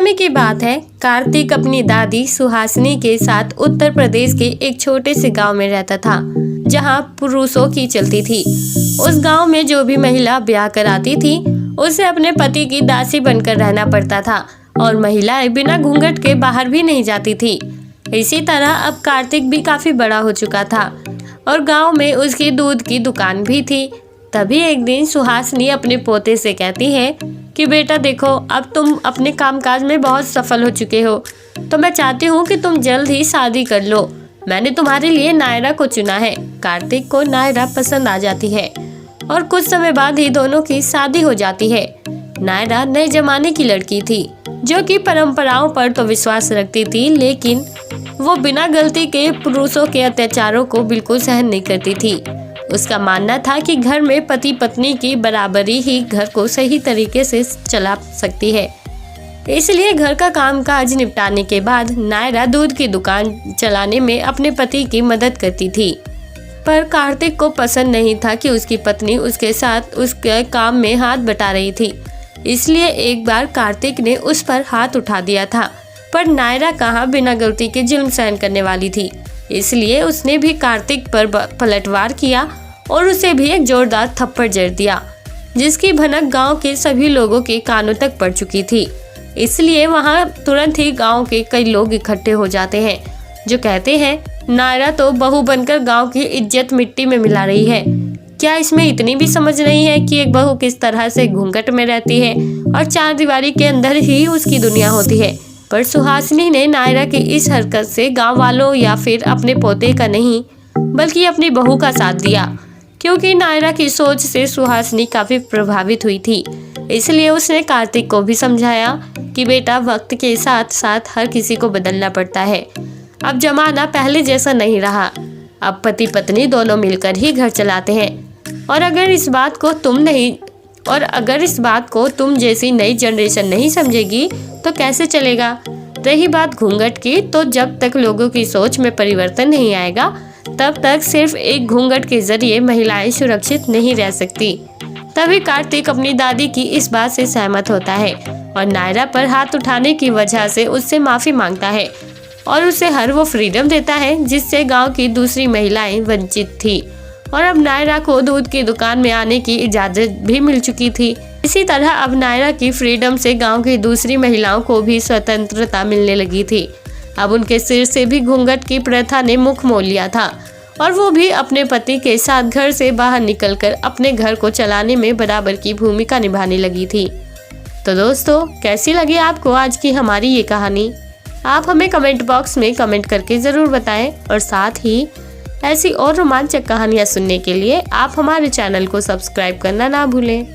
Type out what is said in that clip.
समय की बात है। कार्तिक अपनी दादी सुहासिनी के साथ उत्तर प्रदेश के एक छोटे से गांव में रहता था, जहां पुरुषों की चलती थी। उस गांव में जो भी महिला ब्याह कराती थी, उसे अपने पति की दासी बनकर रहना पड़ता था और महिलाएं बिना घूंघट के बाहर भी नहीं जाती थी। इसी तरह अब कार्तिक भी काफी बड़ा हो चुका था और गांव में उसकी दूध की दुकान भी थी। तभी एक दिन सुहासिनी अपने पोते से कहती है कि बेटा देखो, अब तुम अपने कामकाज में बहुत सफल हो चुके हो, तो मैं चाहती हूँ कि तुम जल्द ही शादी कर लो। मैंने तुम्हारे लिए नायरा को चुना है। कार्तिक को नायरा पसंद आ जाती है और कुछ समय बाद ही दोनों की शादी हो जाती है। नायरा नए जमाने की लड़की थी, जो कि परंपराओं पर तो विश्वास रखती थी, लेकिन वो बिना गलती के पुरुषों के अत्याचारों को बिल्कुल सहन नहीं करती थी। उसका मानना था कि घर में पति पत्नी की बराबरी ही घर को सही तरीके से चला सकती है। इसलिए घर का कामकाज निपटाने के बाद नायरा दूध की दुकान चलाने में अपने पति की मदद करती थी। पर कार्तिक को पसंद नहीं था कि उसकी पत्नी उसके साथ उसके काम में हाथ बटा रही थी। इसलिए एक बार कार्तिक ने उस पर हाथ उठा दिया था, पर नायरा कहाँ बिना गलती के जुल्म सहन करने वाली थी। इसलिए उसने भी कार्तिक पर पलटवार किया और उसे भी एक जोरदार थप्पड़ जड़ दिया, जिसकी भनक गांव के सभी लोगों के कानों तक पड़ चुकी थी। इसलिए वहां तुरंत ही गांव के कई लोग इकट्ठे हो जाते हैं, जो कहते हैं नायरा तो बहू बनकर गांव की इज्जत मिट्टी में मिला रही है। क्या इसमें इतनी भी समझ नहीं है कि एक बहू किस तरह से घूंघट में रहती है और चार दीवारी के अंदर ही उसकी दुनिया होती है। पर सुहासिनी ने नायरा की इस हरकत से गांव वालों या फिर अपने पोते का नहीं, बल्कि अपनी बहू का साथ दिया, क्योंकि नायरा की सोच से सुहासिनी काफी प्रभावित हुई थी। इसलिए उसने कार्तिक को भी समझाया कि बेटा, वक्त के साथ साथ हर किसी को बदलना पड़ता है। अब जमाना पहले जैसा नहीं रहा। अब पति पत्नी दोनों मिलकर ही घर चलाते हैं। और अगर इस बात को तुम जैसी नई जनरेशन नहीं समझेगी तो कैसे चलेगा। रही बात घूंघट की, तो जब तक लोगों की सोच में परिवर्तन नहीं आएगा, तब तक सिर्फ एक घूंघट के जरिए महिलाएं सुरक्षित नहीं रह सकती। तभी कार्तिक अपनी दादी की इस बात से सहमत होता है और नायरा पर हाथ उठाने की वजह से उससे माफी मांगता है और उसे हर वो फ्रीडम देता है जिससे गांव की दूसरी महिलाएं वंचित थी। और अब नायरा को दूध की दुकान में आने की इजाजत भी मिल चुकी थी। इसी तरह अब नायरा की फ्रीडम से गांव की दूसरी महिलाओं को भी स्वतंत्रता मिलने लगी थी। अब उनके सिर से भी घूंघट की प्रथा ने मुख मोल लिया था और वो भी अपने पति के साथ घर से बाहर निकलकर अपने घर को चलाने में बराबर की भूमिका निभाने लगी थी। तो दोस्तों, कैसी लगी आपको आज की हमारी ये कहानी? आप हमें कमेंट बॉक्स में कमेंट करके ज़रूर बताएं और साथ ही ऐसी और रोमांचक कहानियाँ सुनने के लिए आप हमारे चैनल को सब्सक्राइब करना ना भूलें।